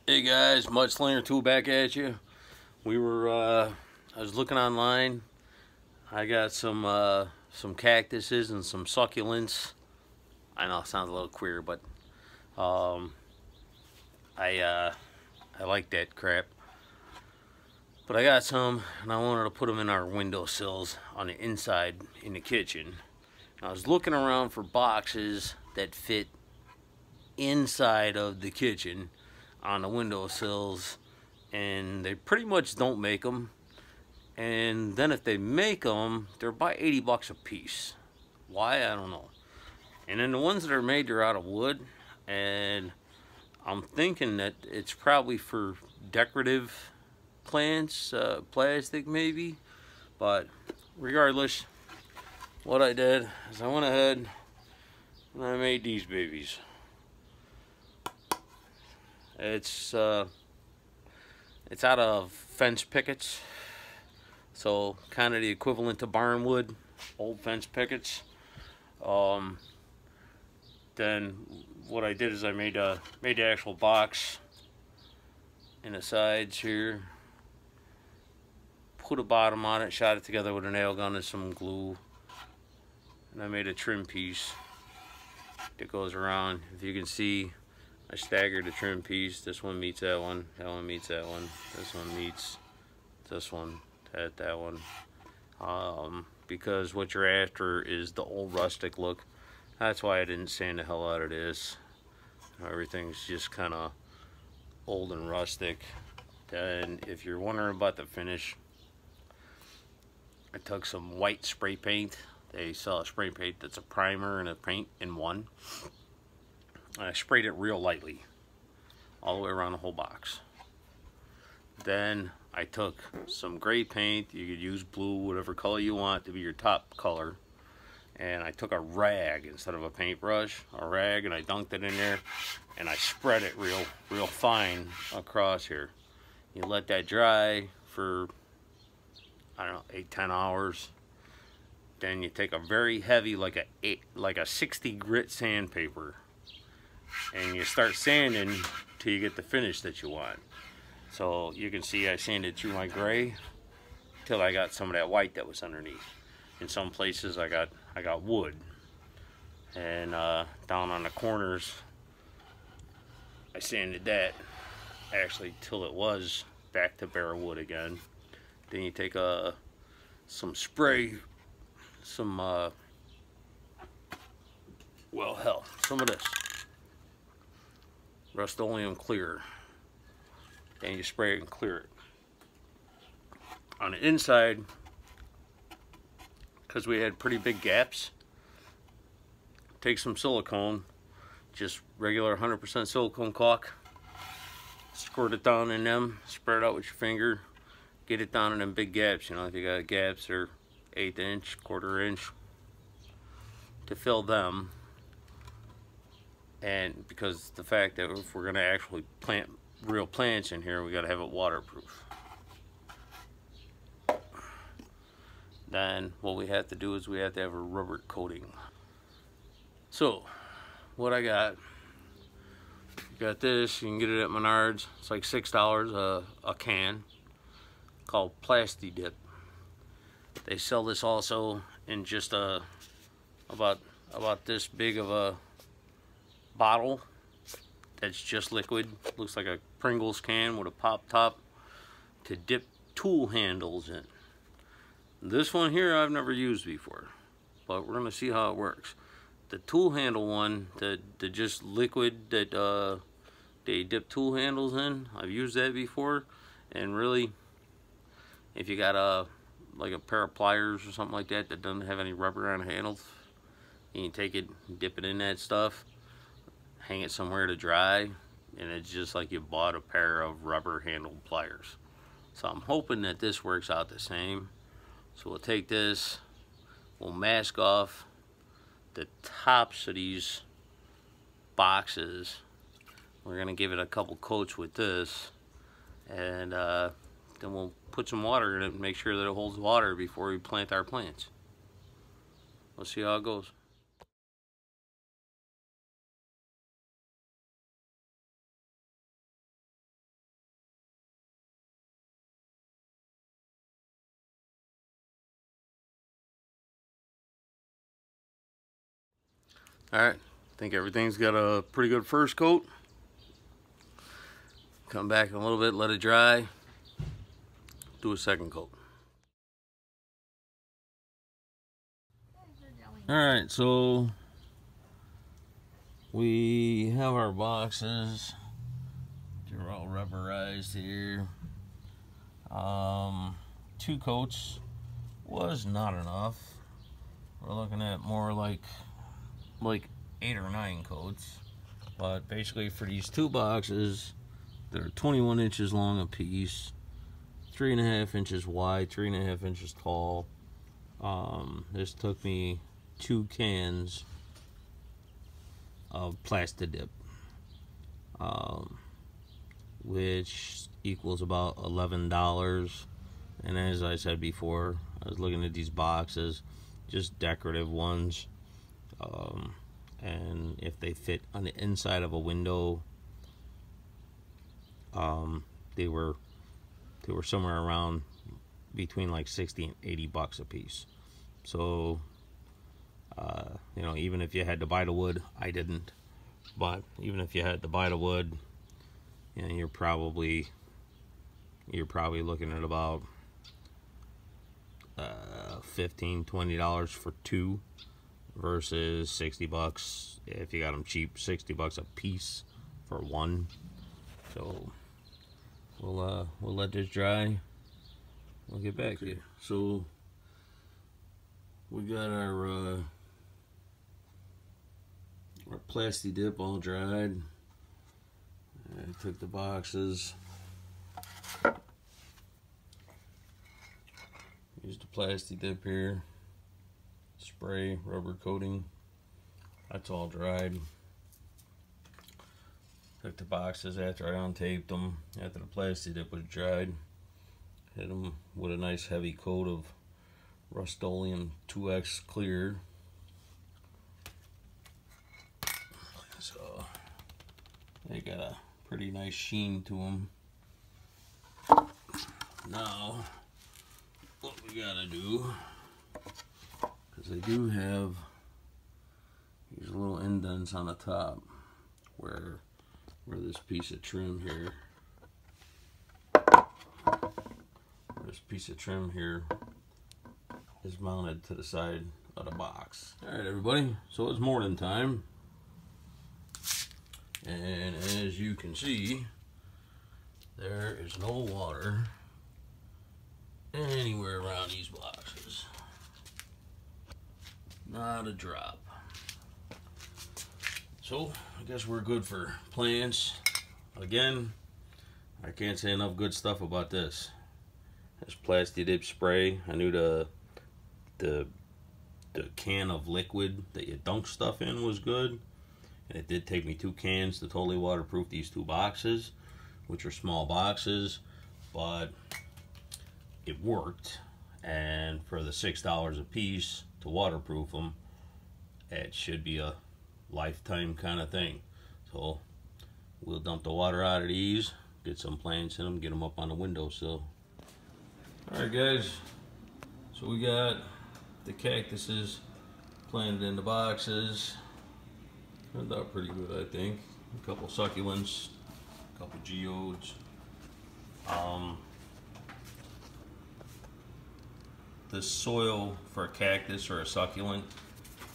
Hey guys, Mudslinger 2 back at you. I was looking online. I got some cactuses and some succulents. I know it sounds a little queer, but um, I uh, I like that crap. But I got some, and I wanted to put them in our windowsills on the inside in the kitchen. I was looking around for boxes that fit inside of the kitchen on the windowsills, and they pretty much don't make them. And then if they make them, they're about 80 bucks a piece. Why? I don't know. And then the ones that are made, they're out of wood, and I'm thinking that it's probably for decorative plants, plastic maybe. But regardless, what I did is I went ahead and I made these babies. It's out of fence pickets, so kind of the equivalent to barnwood, old fence pickets. Then what I did is I made the actual box in the sides here, put a bottom on it, shot it together with a nail gun and some glue, and I made a trim piece that goes around. If you can see, I staggered the trim piece. This one meets that one meets that one, this one meets this one, that one. Because what you're after is the old rustic look. That's why I didn't sand the hell out of this. Everything's just kind of old and rustic. Then if you're wondering about the finish, I took some white spray paint. They sell a spray paint that's a primer and a paint in one. I sprayed it real lightly all the way around the whole box. Then I took some gray paint. You could use blue, whatever color you want to be your top color. And I took a rag instead of a paintbrush, a rag, and I dunked it in there, and I spread it real fine across here. You let that dry for, I don't know, 8-10 hours. Then you take a very heavy, like a 60 grit sandpaper, and you start sanding till you get the finish that you want. So you can see I sanded through my gray till I got some of that white that was underneath. In some places I got wood, and down on the corners I sanded that actually till it was back to bare wood again. Then you take some spray, some well, hell, some of this Rust-Oleum clear, and you spray it and clear it on the inside. Because we had pretty big gaps, take some silicone, just regular 100% silicone caulk, squirt it down in them, spread it out with your finger, get it down in them big gaps. You know, if you got gaps that are 1/8 inch, 1/4 inch, to fill them. And because the fact that if we're going to actually plant real plants in here, we got to have it waterproof. Then what we have to do is we have to have a rubber coating. So what I got, you got this, you can get it at Menards. It's like $6 a can, called Plasti Dip. They sell this also in just about this big of a bottle that's just liquid. Looks like a Pringles can with a pop top to dip tool handles in. This one here I've never used before, but we're gonna see how it works. The tool handle one, the just liquid that they dip tool handles in, I've used that before, and really, if you got like a pair of pliers or something like that that doesn't have any rubber on the handles, you can take it, dip it in that stuff, hang it somewhere to dry, and it's just like you bought a pair of rubber handled pliers. So I'm hoping that this works out the same. So we'll take this, we'll mask off the tops of these boxes. We're gonna give it a couple coats with this, and then we'll put some water in it and make sure that it holds water before we plant our plants. We'll see how it goes. Alright, I think everything's got a pretty good first coat. Come back in a little bit, let it dry, do a second coat. Alright, so we have our boxes. They're all rubberized here. 2 coats was not enough. We're looking at more like 8 or 9 coats. But basically for these 2 boxes, they're 21 inches long a piece, 3.5 inches wide, 3.5 inches tall. This took me 2 cans of Plastidip, which equals about $11. And as I said before, I was looking at these boxes, just decorative ones, and if they fit on the inside of a window, they were somewhere around between like 60 and 80 bucks a piece. So you know, even if you had to buy the wood, I didn't, but even if you had to buy the wood, you know, you're probably looking at about $15-20 for 2 versus 60 bucks if you got them cheap, 60 bucks a piece for 1. So we'll let this dry. We'll get back to you. So we got our Plastidip all dried. I took the boxes, used the Plastidip here, spray, rubber coating. That's all dried. Took the boxes after I untaped them, after the Plastidip was dried. Hit them with a nice heavy coat of Rust-Oleum 2X clear. So they got a pretty nice sheen to them. Now what we gotta do, because they do have these little indents on the top where this piece of trim here, is mounted to the side of the box. Alright everybody, so it's morning time, and as you can see, there is no water anywhere around these boxes. Not a drop. So I guess we're good for plants. Again, I can't say enough good stuff about this. This Plastidip spray. I knew the can of liquid that you dunk stuff in was good, and it did take me 2 cans to totally waterproof these 2 boxes, which are small boxes, but it worked. And for the $6 a piece to waterproof them, it should be a lifetime kind of thing. So we'll dump the water out of these, get some plants in them, get them up on the windowsill. Alright guys, so we got the cactuses planted in the boxes. Turned out pretty good, I think. A couple succulents, a couple geodes. The soil for a cactus or a succulent,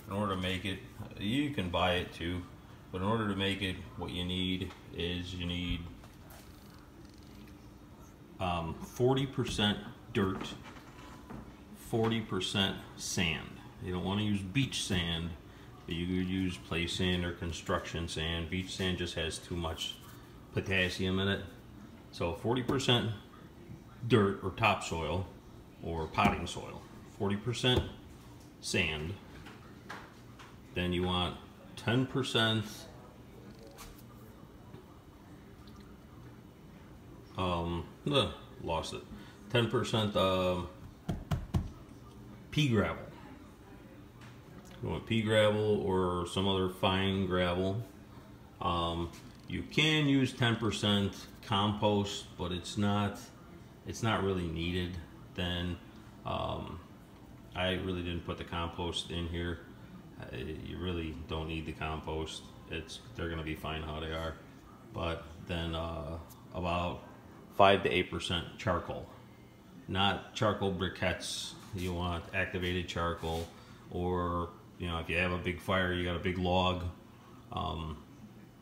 in order to make it, you can buy it too, but in order to make it, what you need is 40% dirt, 40% sand. You don't want to use beach sand, but you could use play sand or construction sand. Beach sand just has too much potassium in it. So 40% dirt or topsoil or potting soil, 40% sand. Then you want 10% lost it. 10% pea gravel. You want pea gravel or some other fine gravel. You can use 10% compost, but it's not really needed. Then I really didn't put the compost in here. You really don't need the compost. They're going to be fine how they are. But then about 5 to 8% charcoal, not charcoal briquettes. You want activated charcoal, or if you have a big fire, you got a big log.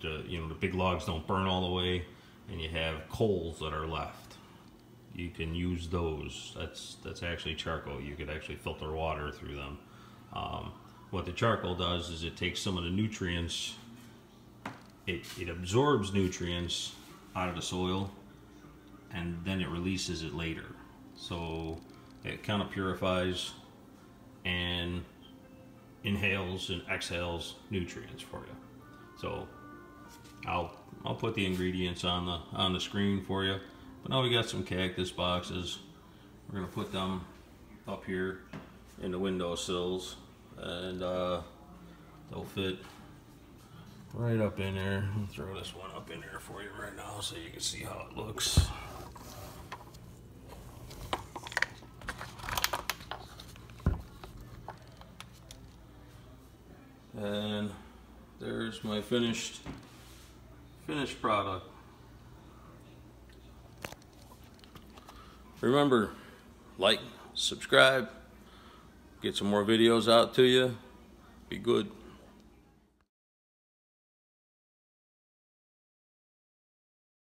The big logs don't burn all the way, and you have coals that are left. You can use those. That's actually charcoal. You could actually filter water through them. What the charcoal does is it takes some of the nutrients. It absorbs nutrients out of the soil, and then it releases it later. So it kind of purifies and inhales and exhales nutrients for you. So I'll put the ingredients on the screen for you. But now we got some cactus boxes. We're gonna put them up here in the windowsills, and they'll fit right up in there. I'll throw this one up in there for you right now so you can see how it looks. And there's my finished product. Remember, like, subscribe, get some more videos out to you. Be good.